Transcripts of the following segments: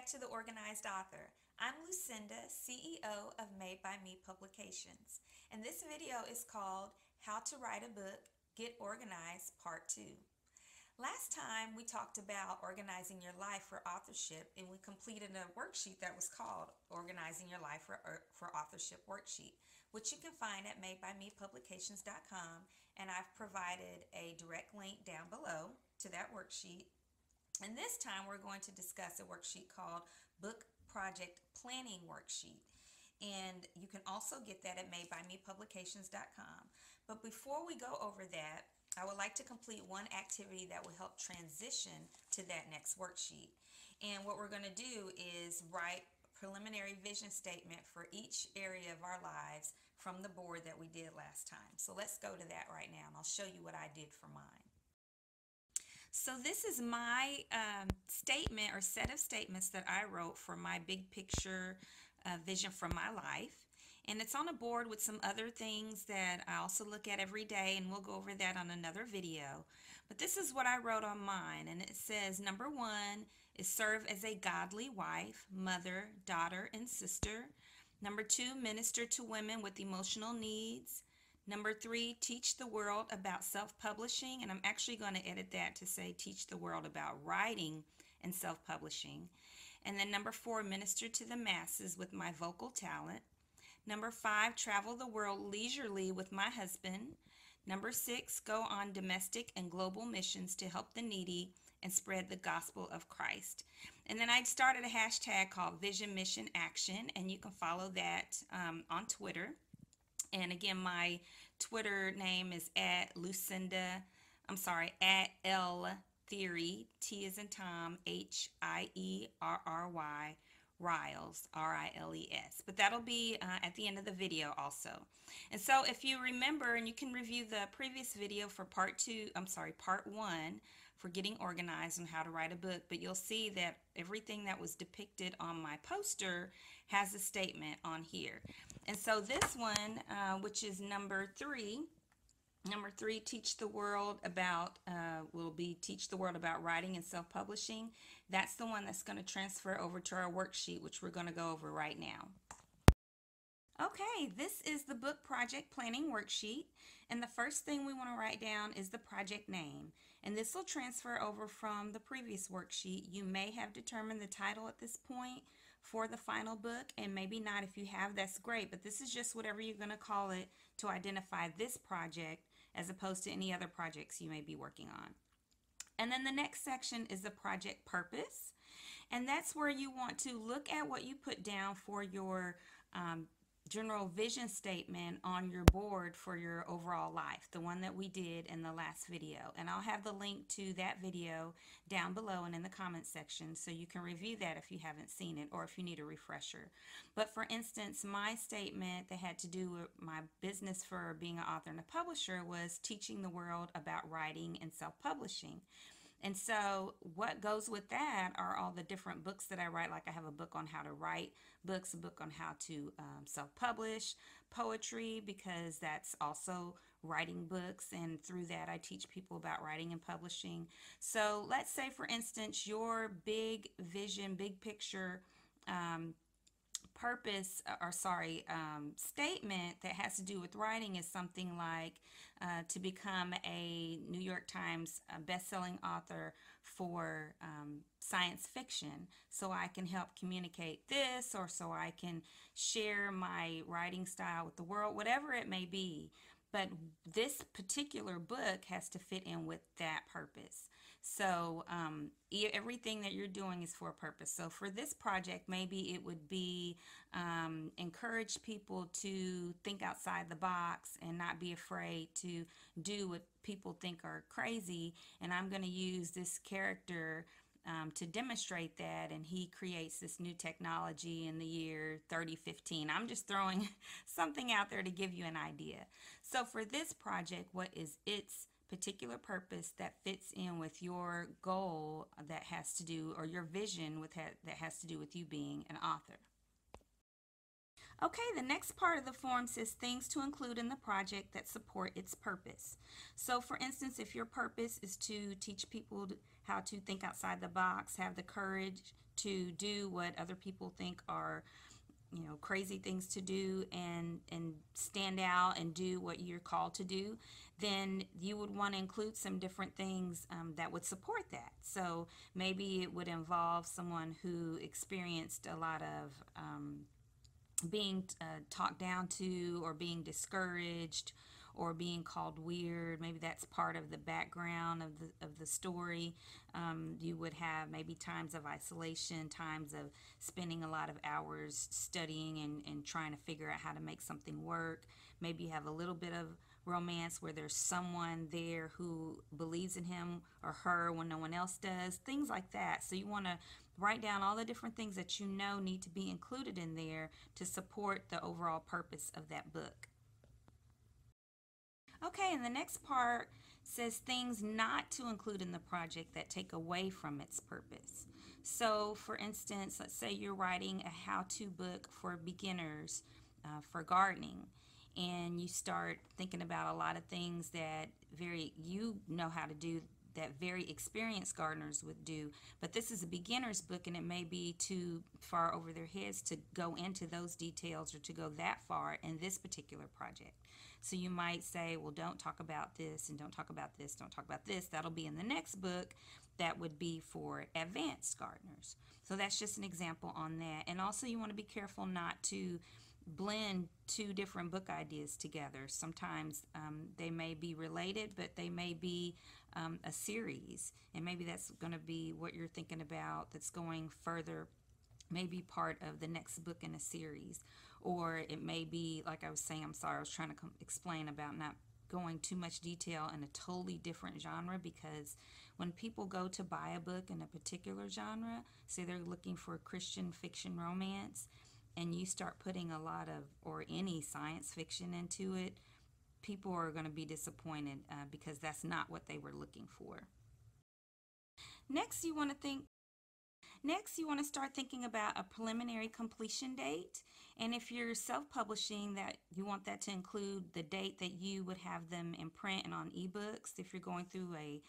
back to The Organized Author. I'm Lucinda, CEO of Made by Me Publications, and this video is called How to Write a Book, Get Organized, Part 2. Last time we talked about organizing your life for authorship, and we completed a worksheet that was called Organizing Your Life for Authorship Worksheet, which you can find at madebymepublications.com, and I've provided a direct link down below to that worksheet. And this time we're going to discuss a worksheet called Book Project Planning Worksheet. And you can also get that at madebymepublications.com. But before we go over that, I would like to complete one activity that will help transition to that next worksheet. And what we're going to do is write a preliminary vision statement for each area of our lives from the board that we did last time. So let's go to that right now, and I'll show you what I did for mine. So this is my statement or set of statements that I wrote for my big picture vision from my life. And it's on a board with some other things that I also look at every day, and we'll go over that on another video. But this is what I wrote on mine, and it says, number 1 is serve as a godly wife, mother, daughter, and sister. Number 2, minister to women with emotional needs. Number 3, teach the world about self-publishing, and I'm actually going to edit that to say teach the world about writing and self-publishing. And then number 4, minister to the masses with my vocal talent. Number 5, travel the world leisurely with my husband. Number 6, go on domestic and global missions to help the needy and spread the gospel of Christ. And then I started a hashtag called Vision Mission Action, and you can follow that on Twitter. And again, my Twitter name is at L Theory, T as in Tom, Hierry, Riles, Riles. But that'll be at the end of the video also. And so if you remember, and you can review the previous video for part 1 for getting organized on how to write a book, but you'll see that everything that was depicted on my poster has a statement on here. And so this one, which is number 3, teach the world about teach the world about writing and self-publishing. That's the one that's going to transfer over to our worksheet, which we're going to go over right now. Okay, this is the book project planning worksheet, and the first thing we want to write down is the project name, and this will transfer over from the previous worksheet. You may have determined the title at this point for the final book, and maybe not. If you have, that's great, but this is just whatever you're going to call it to identify this project as opposed to any other projects you may be working on. And then the next section is the project purpose, and that's where you want to look at what you put down for your general vision statement on your board for your overall life, the one that we did in the last video. And I'll have the link to that video down below and in the comment section, so you can review that if you haven't seen it or if you need a refresher. But for instance, my statement that had to do with my business for being an author and a publisher was teaching the world about writing and self-publishing. And so what goes with that are all the different books that I write. Like I have a book on how to write books, a book on how to self-publish, poetry, because that's also writing books, and through that I teach people about writing and publishing. So let's say, for instance, your big vision, big picture statement that has to do with writing is something like to become a New York Times best-selling author for science fiction, so I can help communicate this, or so I can share my writing style with the world, whatever it may be. But this particular book has to fit in with that purpose. So everything that you're doing is for a purpose. So for this project, maybe it would be encourage people to think outside the box and not be afraid to do what people think are crazy. And I'm going to use this character to demonstrate that, and he creates this new technology in the year 3015. I'm just throwing something out there to give you an idea. So for this project, what is its particular purpose that fits in with your goal that has to do, or your vision that has to do with you being an author? Okay, the next part of the form says things to include in the project that support its purpose. So for instance, if your purpose is to teach people how to think outside the box, have the courage to do what other people think are crazy things to do, and stand out and do what you're called to do, then you would want to include some different things that would support that. So maybe it would involve someone who experienced a lot of being talked down to, or being discouraged, or being called weird. Maybe that's part of the background of the story. You would have maybe times of isolation, times of spending a lot of hours studying and trying to figure out how to make something work. Maybe you have a little bit of romance where there's someone there who believes in him or her when no one else does, things like that. So you want to write down all the different things that you know need to be included in there to support the overall purpose of that book. Okay, and the next part says things not to include in the project that take away from its purpose. So for instance, let's say you're writing a how-to book for beginners for gardening, and you start thinking about a lot of things that you know how to do that very experienced gardeners would do, but this is a beginner's book and it may be too far over their heads to go into those details or to go that far in this particular project. So you might say, well, don't talk about this, and don't talk about this, don't talk about this. That'll be in the next book. That would be for advanced gardeners. So that's just an example on that. And also you want to be careful not to blend two different book ideas together. Sometimes they may be related, but they may be a series, and maybe that's going to be what you're thinking about that's going further, maybe part of the next book in a series. Or it may be, like I was saying, I'm sorry, I was trying to explain about not going too much detail in a totally different genre, because when people go to buy a book in a particular genre, say they're looking for Christian fiction romance, and you start putting a lot of, or any science fiction into it, people are going to be disappointed because that's not what they were looking for. Next, you want to start thinking about a preliminary completion date. And if you're self-publishing, that you want that to include the date that you would have them in print and on ebooks. If you're going through a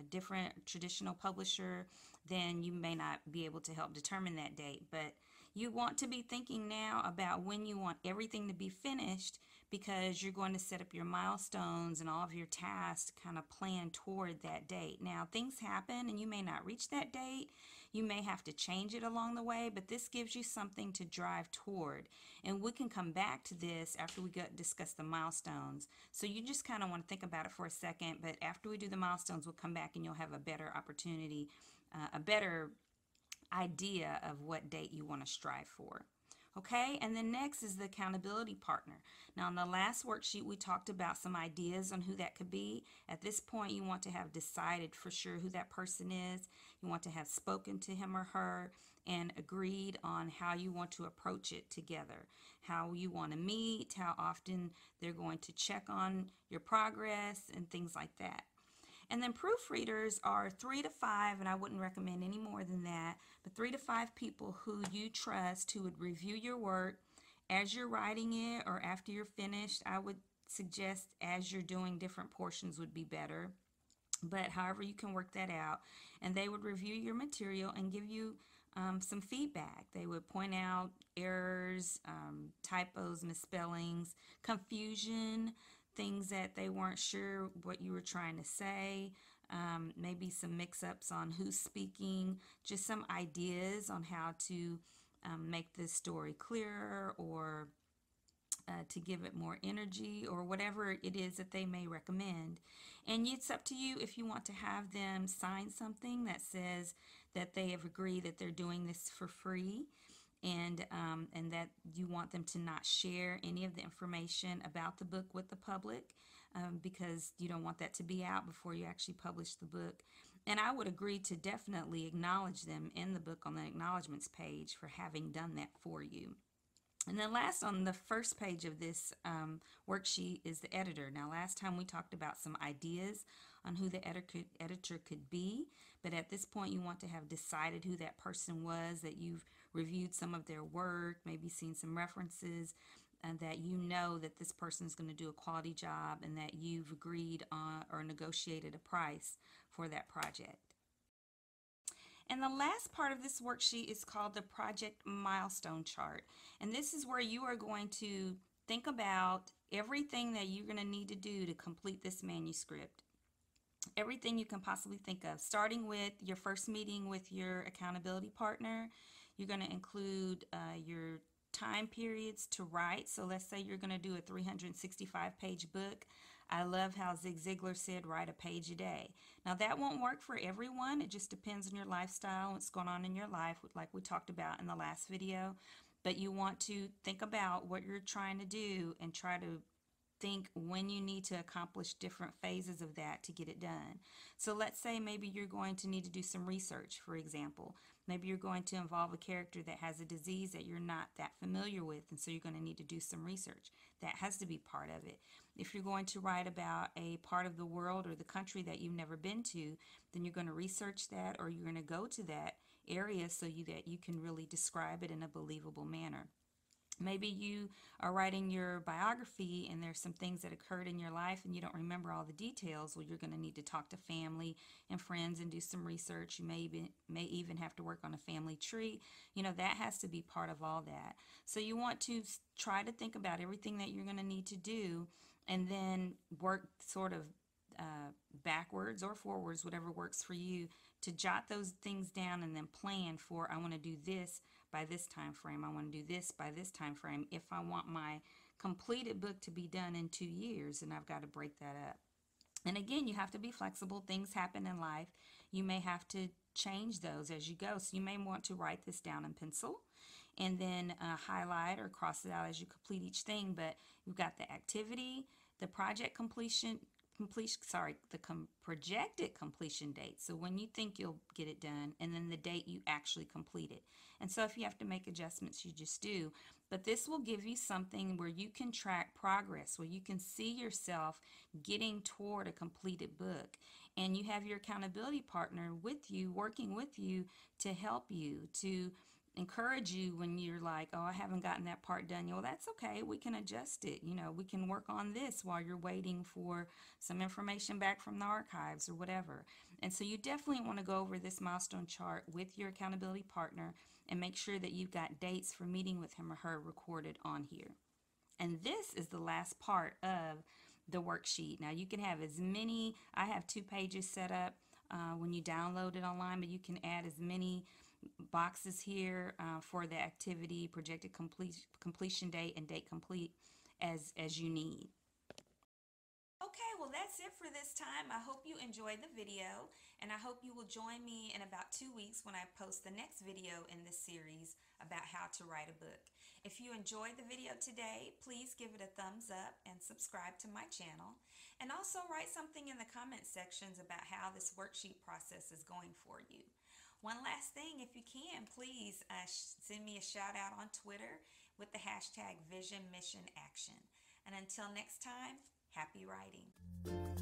different traditional publisher, then you may not be able to help determine that date. But you want to be thinking now about when you want everything to be finished, because you're going to set up your milestones and all of your tasks to kind of plan toward that date. Now, things happen and you may not reach that date. You may have to change it along the way, but this gives you something to drive toward. And we can come back to this after we discuss the milestones. So you just kind of want to think about it for a second, but after we do the milestones, we'll come back and you'll have a better opportunity, a better idea of what date you want to strive for. Okay, and then next is the accountability partner. Now, in the last worksheet, we talked about some ideas on who that could be. At this point, you want to have decided for sure who that person is. You want to have spoken to him or her and agreed on how you want to approach it together, how you want to meet, how often they're going to check on your progress, and things like that. And then proofreaders are 3 to 5, and I wouldn't recommend any more than that, but 3 to 5 people who you trust, who would review your work as you're writing it or after you're finished. I would suggest as you're doing different portions would be better, but however you can work that out. And they would review your material and give you some feedback. They would point out errors, typos, misspellings, confusion, things that they weren't sure what you were trying to say, maybe some mix-ups on who's speaking, just some ideas on how to make this story clearer, or to give it more energy, or whatever it is that they may recommend. And it's up to you if you want to have them sign something that says that they have agreed that they're doing this for free, and that you want them to not share any of the information about the book with the public, because you don't want that to be out before you actually publish the book. And I would agree to definitely acknowledge them in the book on the acknowledgments page for having done that for you. And then last, on the first page of this worksheet, is the editor. Now, last time we talked about some ideas on who the editor could be, but at this point you want to have decided who that person was that you've reviewed some of their work, maybe seen some references, and that you know that this person is going to do a quality job and that you've agreed on or negotiated a price for that project. And the last part of this worksheet is called the project milestone chart. And this is where you are going to think about everything that you're going to need to do to complete this manuscript. Everything you can possibly think of, starting with your first meeting with your accountability partner. You're going to include your time periods to write. So let's say you're going to do a 365-page book. I love how Zig Ziglar said, write a page a day. Now that won't work for everyone. It just depends on your lifestyle, what's going on in your life, like we talked about in the last video. But you want to think about what you're trying to do and try to think when you need to accomplish different phases of that to get it done. So let's say maybe you're going to need to do some research, for example. Maybe you're going to involve a character that has a disease that you're not that familiar with, and so you're going to need to do some research. That has to be part of it. If you're going to write about a part of the world or the country that you've never been to, then you're going to research that, or you're going to go to that area so that you can really describe it in a believable manner. Maybe you are writing your biography and there's some things that occurred in your life and you don't remember all the details. Well, you're going to need to talk to family and friends and do some research. You may even have to work on a family tree. You know, that has to be part of all that. So you want to try to think about everything that you're going to need to do and then work sort of backwards or forwards, whatever works for you, to jot those things down and then plan for, I want to do this by this time frame. I want to do this by this time frame. If I want my completed book to be done in 2 years, and I've got to break that up. And again, you have to be flexible. Things happen in life. You may have to change those as you go. So you may want to write this down in pencil and then highlight or cross it out as you complete each thing. But you've got the activity, the project projected completion date. So when you think you'll get it done, and then the date you actually complete it. And so if you have to make adjustments, you just do. But this will give you something where you can track progress, where you can see yourself getting toward a completed book. And you have your accountability partner with you, working with you to help you, to encourage you when you're like, oh, I haven't gotten that part done. Well, that's okay. We can adjust it. You know, we can work on this while you're waiting for some information back from the archives or whatever. And so you definitely want to go over this milestone chart with your accountability partner and make sure that you've got dates for meeting with him or her recorded on here. And this is the last part of the worksheet. Now you can have as many, I have 2 pages set up when you download it online, but you can add as many boxes here for the activity, projected completion date, and date complete as you need. Okay, well that's it for this time. I hope you enjoyed the video, and I hope you will join me in about 2 weeks when I post the next video in this series about how to write a book. If you enjoyed the video today, please give it a thumbs up and subscribe to my channel. And also write something in the comment sections about how this worksheet process is going for you. One last thing, if you can, please send me a shout out on Twitter with the hashtag Vision Mission Action. And until next time, happy writing.